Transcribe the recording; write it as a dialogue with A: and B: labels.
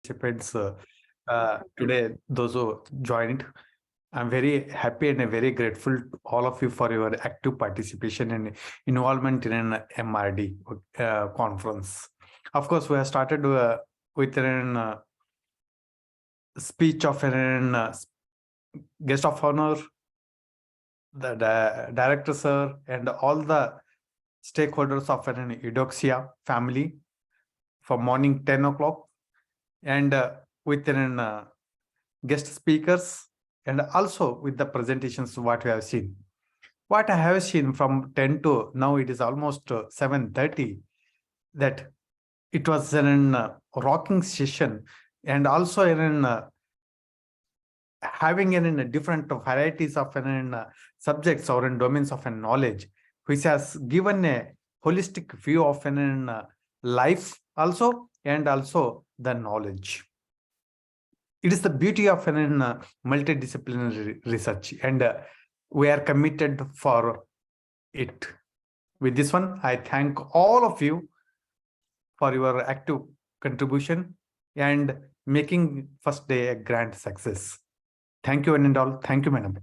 A: participants today, those who joined. I'm very happy and very grateful to all of you for your active participation and involvement in an MRD conference. Of course, we have started with an speech of an guest of honor, the director sir, and all the stakeholders of an Eudoxia family for morning 10 o'clock, and with an guest speakers, and also with the presentations what we have seen. What I have seen from 10 to now, it is almost 7:30, that it was an rocking session, and also in having in different varieties of subjects or in domains of knowledge, which has given a holistic view of life also, and also the knowledge. It is the beauty of an multidisciplinary research, and we are committed for it. With this one, I thank all of you for your active contribution and making first day a grand success. Thank you, one and all. Thank you, madam.